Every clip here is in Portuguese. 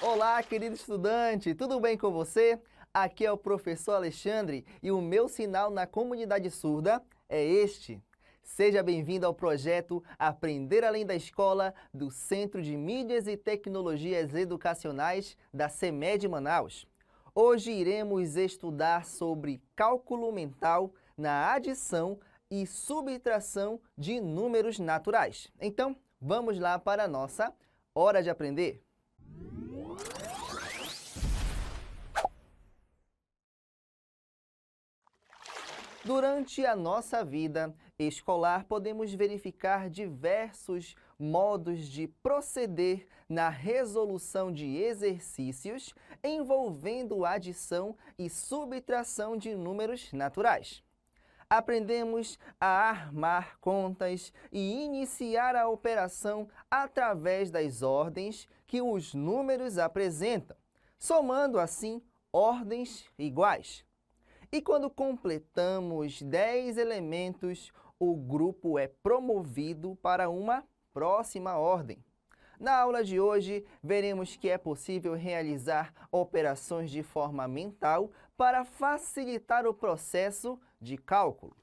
Olá, querido estudante, tudo bem com você? Aqui é o professor Alexandre e o meu sinal na comunidade surda é este. Seja bem-vindo ao projeto Aprender Além da Escola do Centro de Mídias e Tecnologias Educacionais da CEMED Manaus. Hoje iremos estudar sobre cálculo mental na adição e subtração de números naturais. Então, vamos lá para a nossa hora de aprender. Durante a nossa vida escolar, podemos verificar diversos modos de proceder na resolução de exercícios envolvendo adição e subtração de números naturais. Aprendemos a armar contas e iniciar a operação através das ordens que os números apresentam, somando assim ordens iguais. E quando completamos 10 elementos, o grupo é promovido para uma próxima ordem. Na aula de hoje, veremos que é possível realizar operações de forma mental para facilitar o processo de cálculo.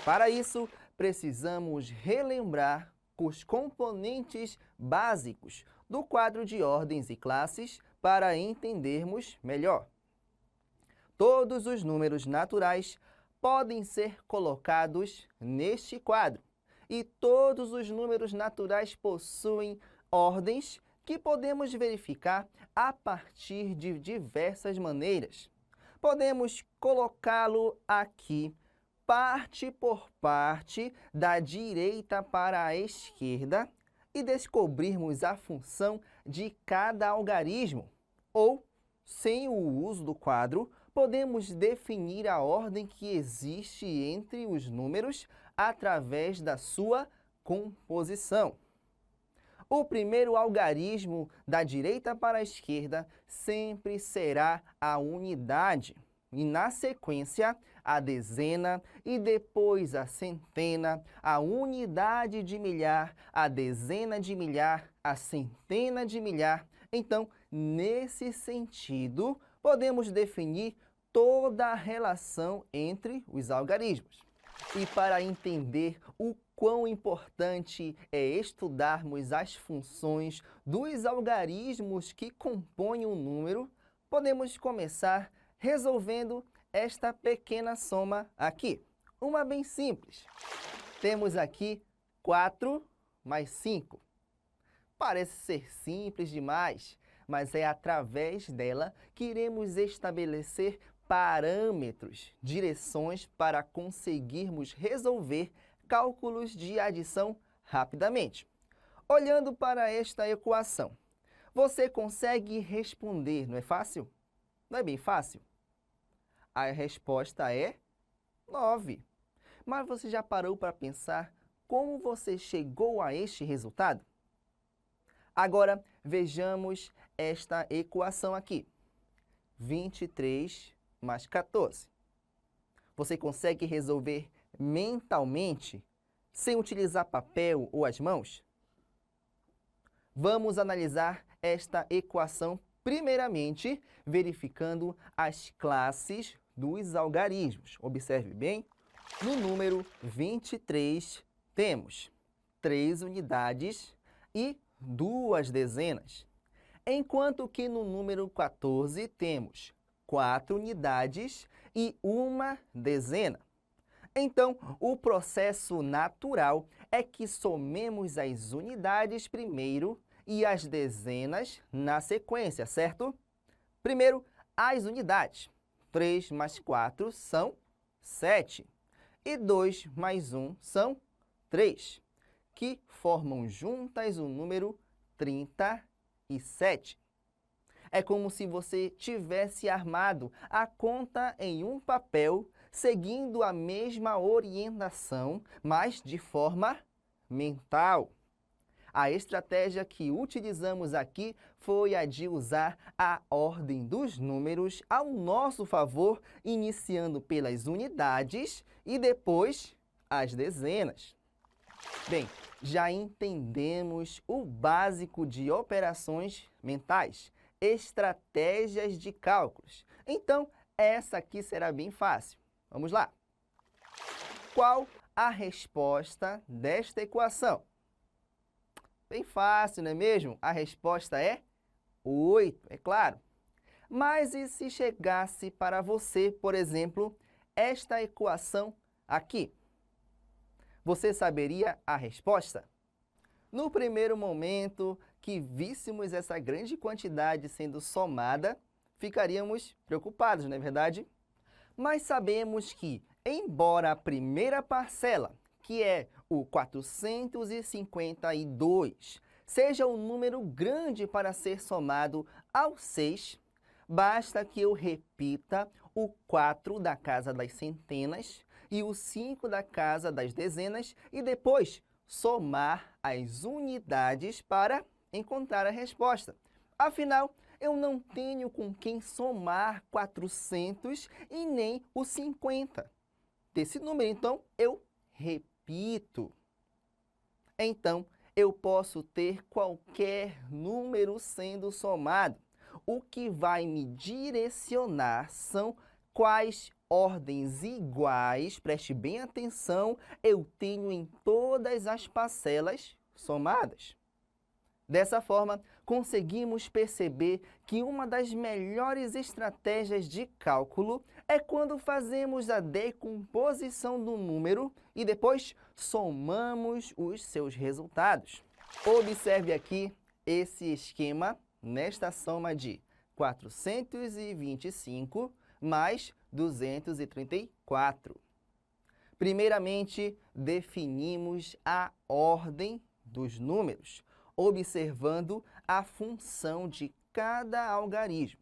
Para isso, precisamos relembrar os componentes básicos do quadro de ordens e classes para entendermos melhor. Todos os números naturais podem ser colocados neste quadro e todos os números naturais possuem ordens que podemos verificar a partir de diversas maneiras. Podemos colocá-lo aqui, parte por parte, da direita para a esquerda e descobrirmos a função de cada algarismo. Ou, sem o uso do quadro, podemos definir a ordem que existe entre os números através da sua composição. O primeiro algarismo da direita para a esquerda sempre será a unidade, e na sequência a dezena e depois a centena, a unidade de milhar, a dezena de milhar, a centena de milhar. Então, nesse sentido, podemos definir toda a relação entre os algarismos. E para entender o quão importante é estudarmos as funções dos algarismos que compõem um número, podemos começar resolvendo esta pequena soma aqui. Uma bem simples. Temos aqui 4 mais 5. Parece ser simples demais, mas é através dela que iremos estabelecer parâmetros, direções para conseguirmos resolver cálculos de adição rapidamente. Olhando para esta equação, você consegue responder, não é fácil? Não é bem fácil? A resposta é 9. Mas você já parou para pensar como você chegou a este resultado? Agora, vejamos esta equação aqui. 23 mais 14. Você consegue resolver mentalmente, sem utilizar papel ou as mãos? Vamos analisar esta equação primeiramente verificando as classes dos algarismos. Observe bem, no número 23 temos 3 unidades e 2 dezenas, enquanto que no número 14 temos 4 unidades e 1 dezena. Então, o processo natural é que somemos as unidades primeiro e as dezenas na sequência, certo? Primeiro, as unidades. 3 mais 4 são 7. E 2 mais 1 são 3, que formam juntas o número 37. É como se você tivesse armado a conta em um papel, seguindo a mesma orientação, mas de forma mental. A estratégia que utilizamos aqui foi a de usar a ordem dos números ao nosso favor, iniciando pelas unidades e depois as dezenas. Bem, já entendemos o básico de operações mentais. estratégias de cálculos. Então, essa aqui será bem fácil. Vamos lá. Qual a resposta desta equação? Bem fácil, não é mesmo? A resposta é 8, é claro. Mas e se chegasse para você, por exemplo, esta equação aqui? Você saberia a resposta? No primeiro momento que víssemos essa grande quantidade sendo somada, ficaríamos preocupados, não é verdade? Mas sabemos que, embora a primeira parcela, que é o 452, seja um número grande para ser somado ao 6, basta que eu repita o 4 da casa das centenas e o 5 da casa das dezenas e depois somar as unidades para encontrar a resposta. Afinal, eu não tenho com quem somar 400 e nem o 50. Desse número, então, eu repito. Então, eu posso ter qualquer número sendo somado. O que vai me direcionar são quais ordens iguais, preste bem atenção, eu tenho em todas as parcelas somadas. Dessa forma, conseguimos perceber que uma das melhores estratégias de cálculo é quando fazemos a decomposição do número e depois somamos os seus resultados. Observe aqui esse esquema nesta soma de 425 mais 234. Primeiramente, definimos a ordem dos números, observando a função de cada algarismo.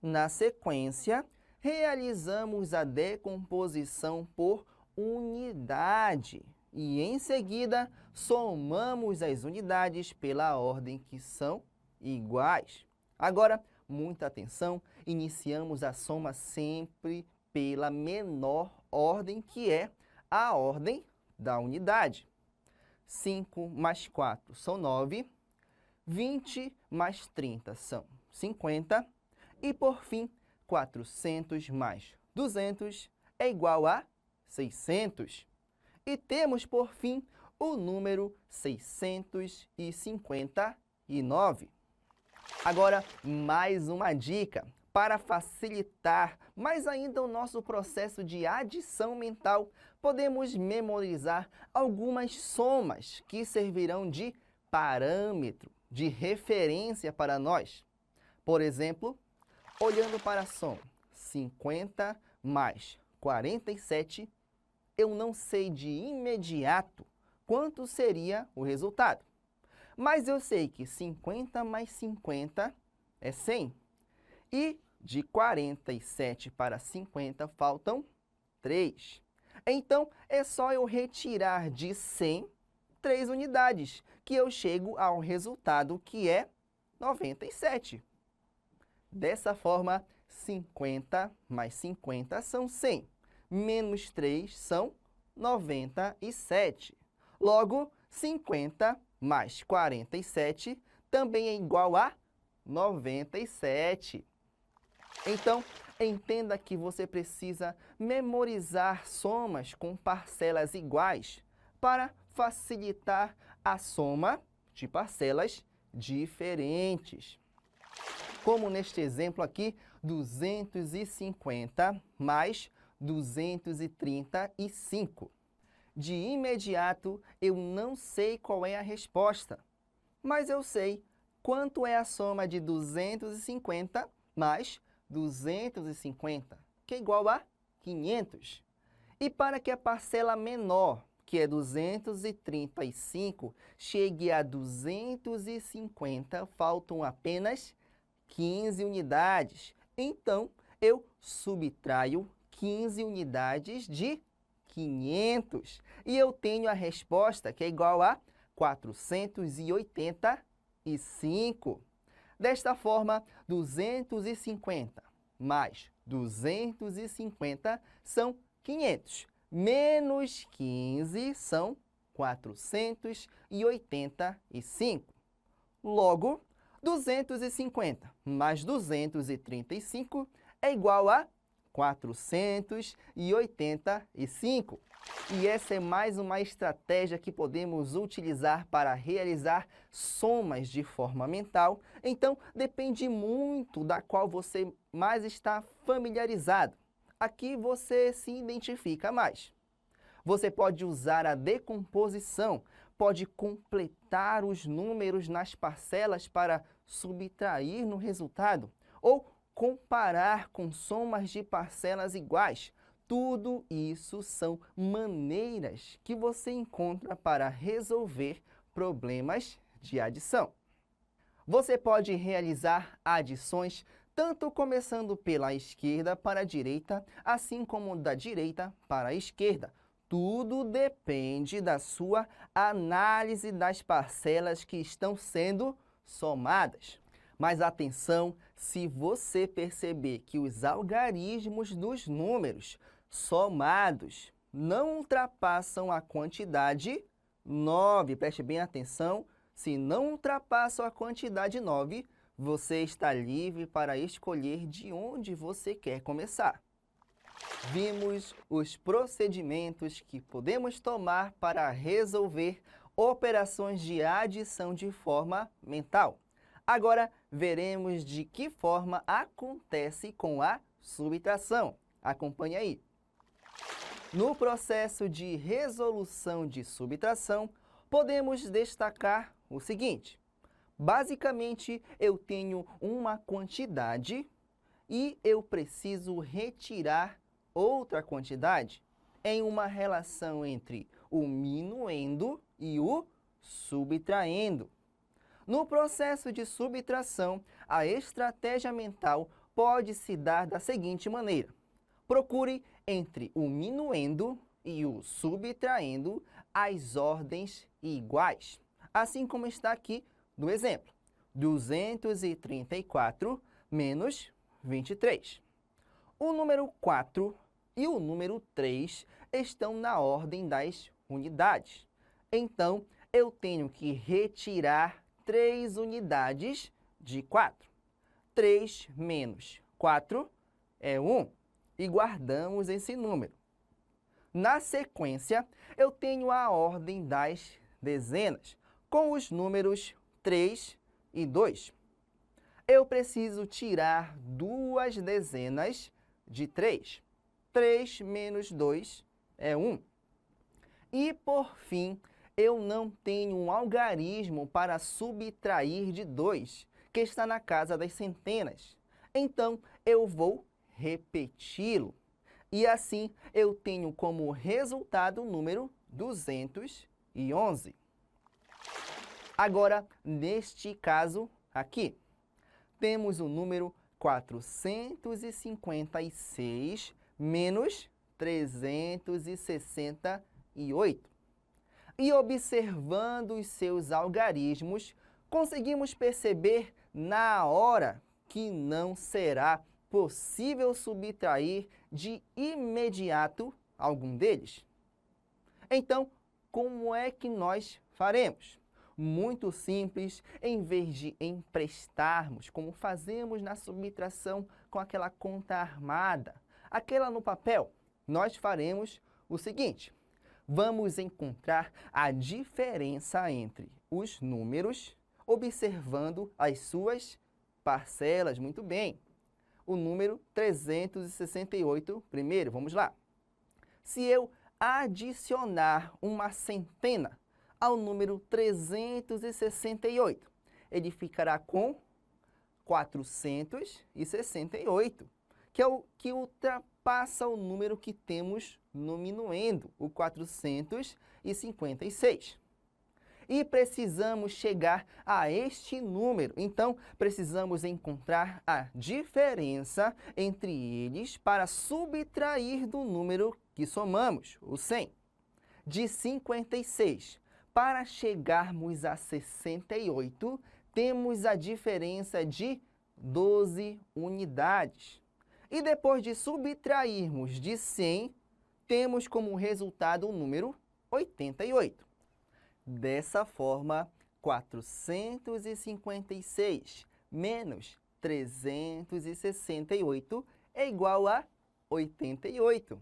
Na sequência, realizamos a decomposição por unidade e, em seguida, somamos as unidades pela ordem que são iguais. Agora, muita atenção, iniciamos a soma sempre pela menor ordem, que é a ordem da unidade. 5 mais 4 são 9, 20 mais 30 são 50 e, por fim, 400 mais 200 é igual a 600. E temos, por fim, o número 659. Agora, mais uma dica para facilitar mais ainda o nosso processo de adição mental. Podemos memorizar algumas somas que servirão de parâmetro, de referência para nós. Por exemplo, olhando para a soma 50 mais 47, eu não sei de imediato quanto seria o resultado. Mas eu sei que 50 mais 50 é 100. E de 47 para 50 faltam 3. Então, é só eu retirar de 100 3 unidades, que eu chego ao resultado que é 97. Dessa forma, 50 mais 50 são 100. Menos 3 são 97. Logo, 50 mais 47 também é igual a 97. Então, entenda que você precisa memorizar somas com parcelas iguais para facilitar a soma de parcelas diferentes. Como neste exemplo aqui, 250 mais 235. De imediato, eu não sei qual é a resposta, mas eu sei quanto é a soma de 250 mais 250, que é igual a 500. E para que a parcela menor, que é 235, chegue a 250, faltam apenas 15 unidades. Então, eu subtraio 15 unidades de 500 e eu tenho a resposta que é igual a 485. Desta forma, 250 mais 250 são 500. Menos 15 são 485. Logo, 250 mais 235 é igual a 485. E essa é mais uma estratégia que podemos utilizar para realizar somas de forma mental. Então, depende muito da qual você mais está familiarizado. Aqui você se identifica mais. Você pode usar a decomposição, pode completar os números nas parcelas para subtrair no resultado, ou comparar com somas de parcelas iguais. Tudo isso são maneiras que você encontra para resolver problemas de adição. Você pode realizar adições tanto começando pela esquerda para a direita, assim como da direita para a esquerda. Tudo depende da sua análise das parcelas que estão sendo somadas. Mas atenção, se você perceber que os algarismos dos números somados não ultrapassam a quantidade 9, preste bem atenção, se não ultrapassam a quantidade 9, você está livre para escolher de onde você quer começar. Vimos os procedimentos que podemos tomar para resolver operações de adição de forma mental. Agora, veremos de que forma acontece com a subtração. Acompanhe aí. No processo de resolução de subtração, podemos destacar o seguinte. Basicamente, eu tenho uma quantidade e eu preciso retirar outra quantidade em uma relação entre o minuendo e o subtraindo. No processo de subtração, a estratégia mental pode se dar da seguinte maneira. Procure entre o minuendo e o subtraindo as ordens iguais, assim como está aqui no exemplo. 234 menos 23. O número 4 e o número 3 estão na ordem das unidades. Então, eu tenho que retirar 3 unidades de 4. 3 menos 4 é 1. E guardamos esse número. Na sequência, eu tenho a ordem das dezenas, com os números 3 e 2. Eu preciso tirar 2 dezenas de 3. 3 menos 2 é 1. E, por fim, eu não tenho um algarismo para subtrair de 2, que está na casa das centenas. Então, eu vou repeti-lo. E assim, eu tenho como resultado o número 211. Agora, neste caso aqui, temos o número 456 menos 368. E observando os seus algarismos, conseguimos perceber na hora que não será possível subtrair de imediato algum deles. Então, como é que nós faremos? Muito simples, em vez de emprestarmos, como fazemos na subtração com aquela conta armada, aquela no papel, nós faremos o seguinte. Vamos encontrar a diferença entre os números, observando as suas parcelas. Muito bem. O número 368 primeiro. Vamos lá. Se eu adicionar uma centena ao número 368, ele ficará com 468, que é o que ultrapassa o número que temos no minuendo, o 456. E precisamos chegar a este número. Então, precisamos encontrar a diferença entre eles para subtrair do número que somamos, o 100. De 56 para chegarmos a 68, temos a diferença de 12 unidades. E depois de subtrairmos de 100, temos como resultado o número 88. Dessa forma, 456 menos 368 é igual a 88.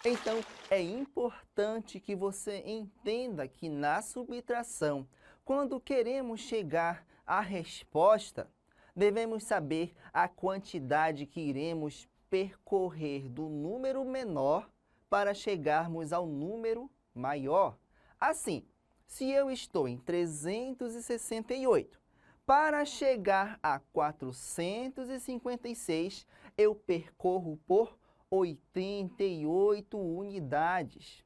Então, é importante que você entenda que na subtração, quando queremos chegar à resposta, devemos saber a quantidade que iremos percorrer do número menor para chegarmos ao número maior. Assim, se eu estou em 368, para chegar a 456, eu percorro por 88 unidades.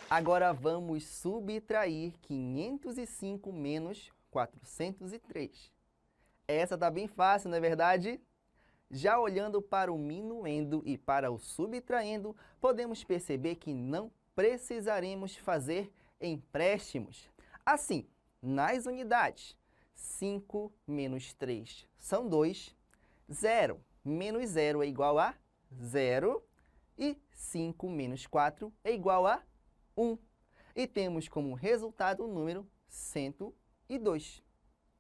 Agora vamos subtrair 505 menos 403. Essa está bem fácil, não é verdade? Já olhando para o minuendo e para o subtraindo, podemos perceber que não precisaremos fazer empréstimos. Assim, nas unidades, 5 menos 3 são 2, 0 menos 0 é igual a 0 e 5 menos 4 é igual a 1. E temos como resultado o número 102.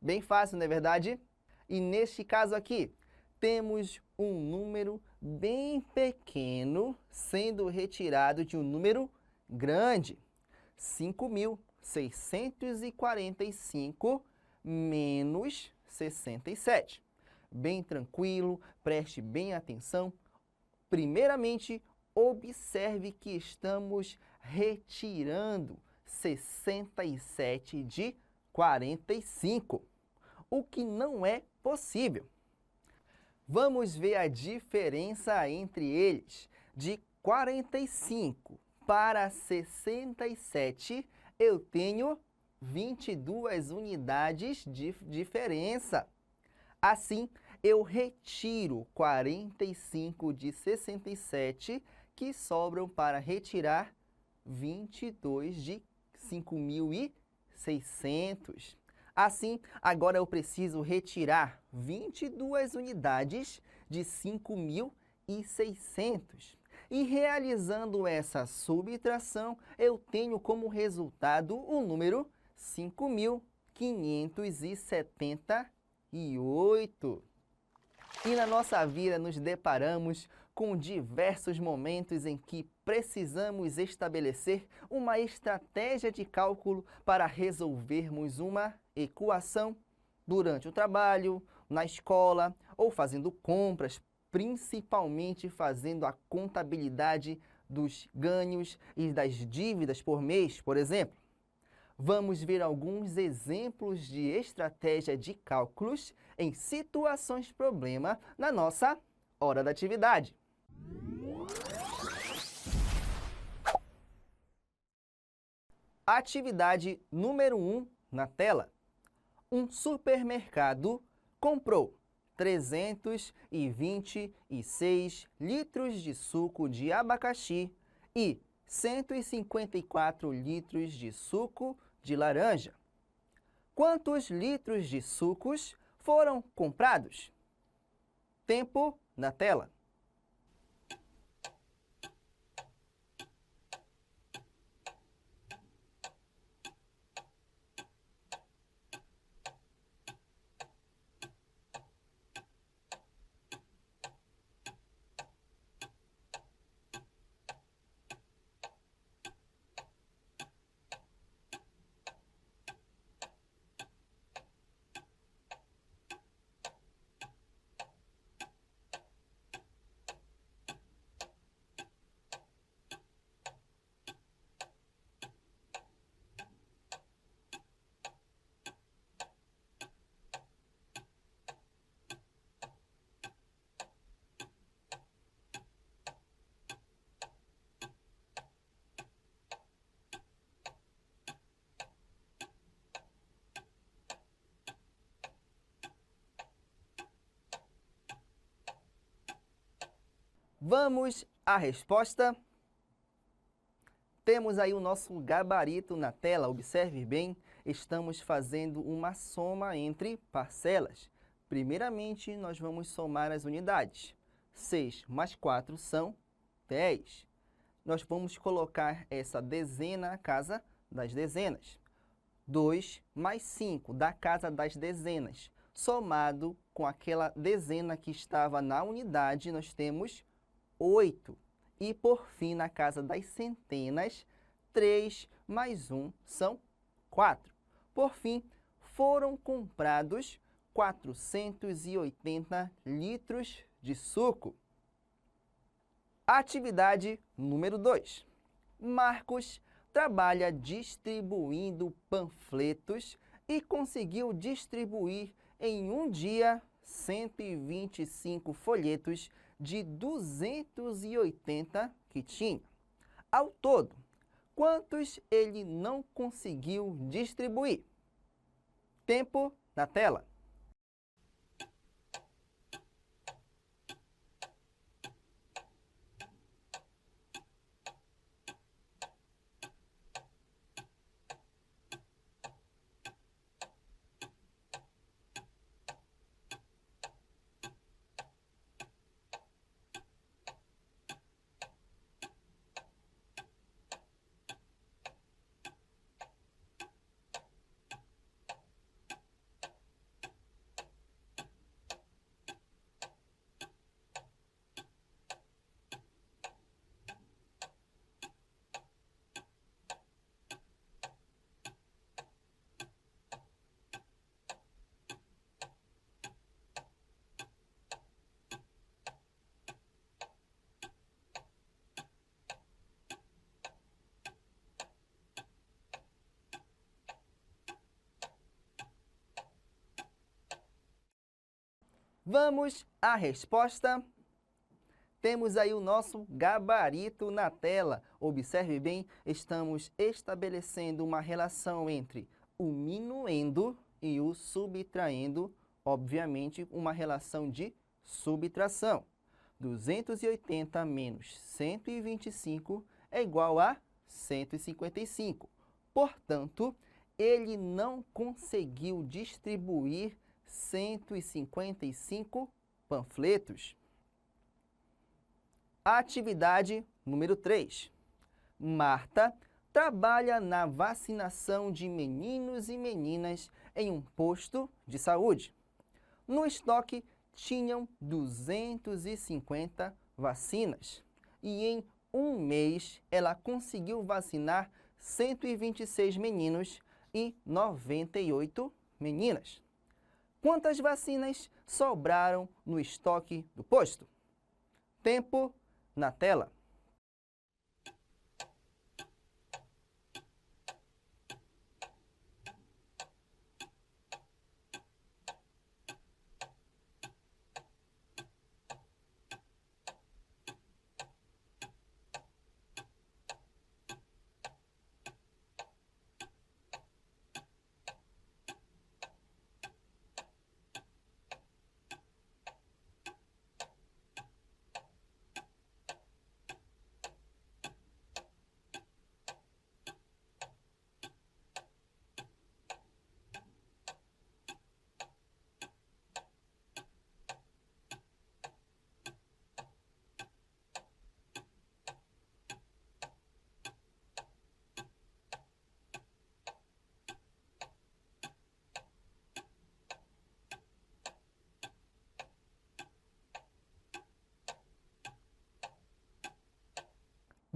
Bem fácil, não é verdade? E neste caso aqui, temos um número bem pequeno sendo retirado de um número grande. 5.645 menos 67. Bem tranquilo, preste bem atenção. Primeiramente, observe que estamos retirando 67 de 45, o que não é possível. Vamos ver a diferença entre eles. De 45 para 67, eu tenho 22 unidades de diferença. Assim, eu retiro 45 de 67, que sobram para retirar 22 de 5.600. Assim, agora eu preciso retirar 22 unidades de 5.600. E realizando essa subtração, eu tenho como resultado o número 5.578. E na nossa vida nos deparamos com diversos momentos em que precisamos estabelecer uma estratégia de cálculo para resolvermos uma equação durante o trabalho, na escola ou fazendo compras, principalmente fazendo a contabilidade dos ganhos e das dívidas por mês, por exemplo. Vamos ver alguns exemplos de estratégia de cálculos em situações problema na nossa hora da atividade. Atividade número 1 na tela. Um supermercado comprou 326 litros de suco de abacaxi e 154 litros de suco de laranja. Quantos litros de sucos foram comprados? Tempo na tela. Vamos à resposta. Temos aí o nosso gabarito na tela, observe bem, estamos fazendo uma soma entre parcelas. Primeiramente, nós vamos somar as unidades. 6 mais 4 são 10. Nós vamos colocar essa dezena na casa das dezenas. 2 mais 5, da casa das dezenas. Somado com aquela dezena que estava na unidade, nós temos 8. E, por fim, na casa das centenas, 3 mais 1 são 4. Por fim, foram comprados 480 litros de suco. Atividade número 2. Marcos trabalha distribuindo panfletos e conseguiu distribuir em um dia 125 folhetos de 280 que tinha. Ao todo, quantos ele não conseguiu distribuir? Tempo na tela. Vamos à resposta? Temos aí o nosso gabarito na tela. Observe bem, estamos estabelecendo uma relação entre o minuendo e o subtraindo, obviamente, uma relação de subtração. 280 menos 125 é igual a 155. Portanto, ele não conseguiu distribuir 155 panfletos. Atividade número 3. Marta trabalha na vacinação de meninos e meninas em um posto de saúde. No estoque tinham 250 vacinas e em um mês ela conseguiu vacinar 126 meninos e 98 meninas. Quantas vacinas sobraram no estoque do posto? Tempo na tela.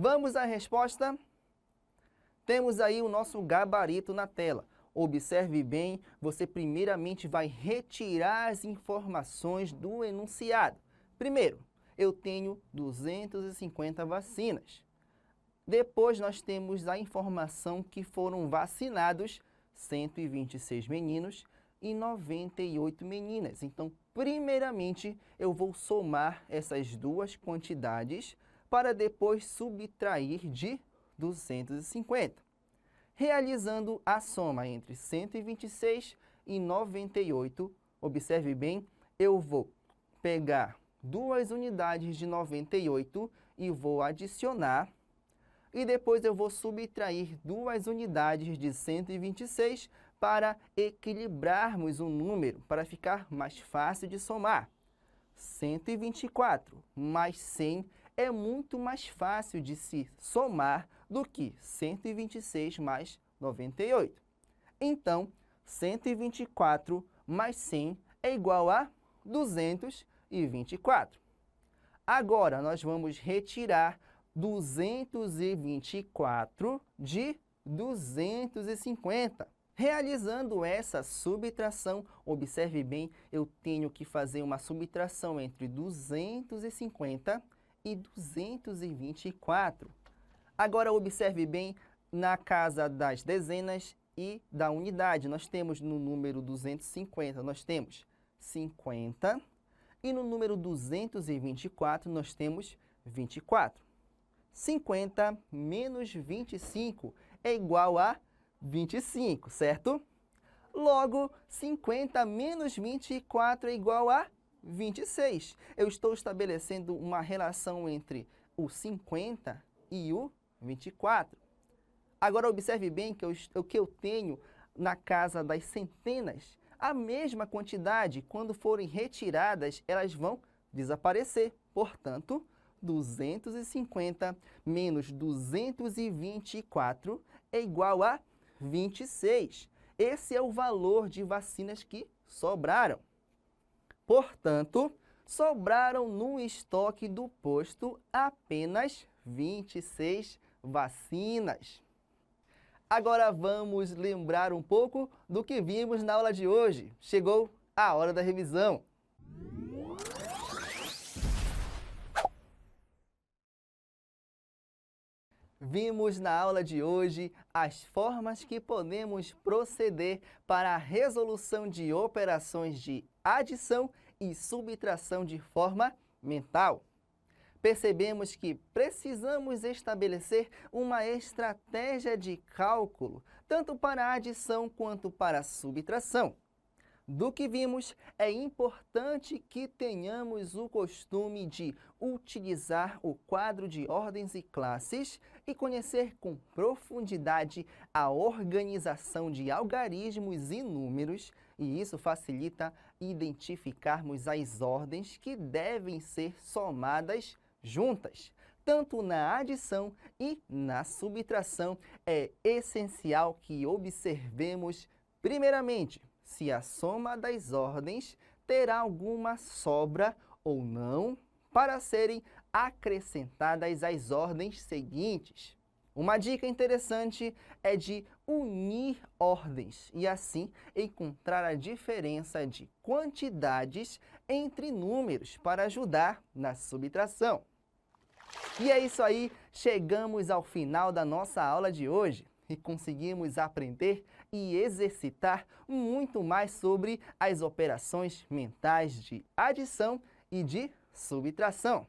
Vamos à resposta? Temos aí o nosso gabarito na tela. Observe bem, você primeiramente vai retirar as informações do enunciado. Primeiro, eu tenho 250 vacinas. Depois, nós temos a informação que foram vacinados 126 meninos e 98 meninas. Então, primeiramente, eu vou somar essas duas quantidades para depois subtrair de 250. Realizando a soma entre 126 e 98, observe bem, eu vou pegar duas unidades de 98 e vou adicionar, e depois eu vou subtrair duas unidades de 126 para equilibrarmos o número, para ficar mais fácil de somar. 124 mais 100 é muito mais fácil de se somar do que 126 mais 98. Então, 124 mais 100 é igual a 224. Agora, nós vamos retirar 224 de 250. Realizando essa subtração, observe bem, eu tenho que fazer uma subtração entre 250 e 224. Agora, observe bem, na casa das dezenas e da unidade, nós temos no número 250, nós temos 50, e no número 224, nós temos 24. 50 menos 25 é igual a 25, certo? Logo, 50 menos 24 é igual a 26. Eu estou estabelecendo uma relação entre o 50 e o 24. Agora, observe bem que o que eu tenho na casa das centenas, a mesma quantidade, quando forem retiradas, elas vão desaparecer. Portanto, 250 menos 224 é igual a 26. Esse é o valor de vacinas que sobraram. Portanto, sobraram no estoque do posto apenas 26 vacinas. Agora vamos lembrar um pouco do que vimos na aula de hoje. Chegou a hora da revisão. Vimos na aula de hoje as formas que podemos proceder para a resolução de operações de adição e subtração de forma mental. Percebemos que precisamos estabelecer uma estratégia de cálculo, tanto para a adição quanto para a subtração. Do que vimos, é importante que tenhamos o costume de utilizar o quadro de ordens e classes e conhecer com profundidade a organização de algarismos e números, e isso facilita identificarmos as ordens que devem ser somadas juntas. Tanto na adição e na subtração, é essencial que observemos, primeiramente, se a soma das ordens terá alguma sobra ou não para serem acrescentadas às ordens seguintes. Uma dica interessante é de unir ordens e assim encontrar a diferença de quantidades entre números para ajudar na subtração. E é isso aí, chegamos ao final da nossa aula de hoje e conseguimos aprender e exercitar muito mais sobre as operações mentais de adição e de subtração.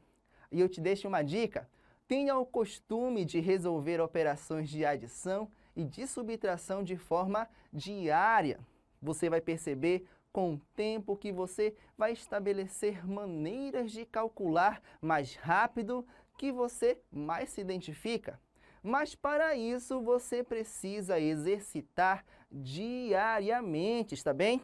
E eu te deixo uma dica: tenha o costume de resolver operações de adição e de subtração de forma diária. Você vai perceber com o tempo que você vai estabelecer maneiras de calcular mais rápido, que você mais se identifica. Mas para isso você precisa exercitar diariamente, está bem?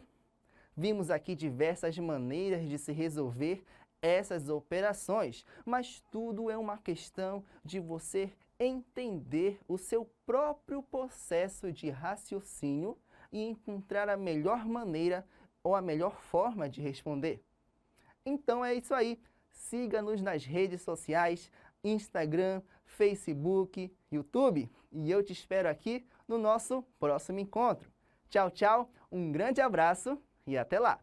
Vimos aqui diversas maneiras de se resolver essas operações, mas tudo é uma questão de você entender o seu próprio processo de raciocínio e encontrar a melhor maneira ou a melhor forma de responder. Então é isso aí. Siga-nos nas redes sociais, Instagram, Facebook, YouTube, e eu te espero aqui no nosso próximo encontro. Tchau, tchau, um grande abraço e até lá!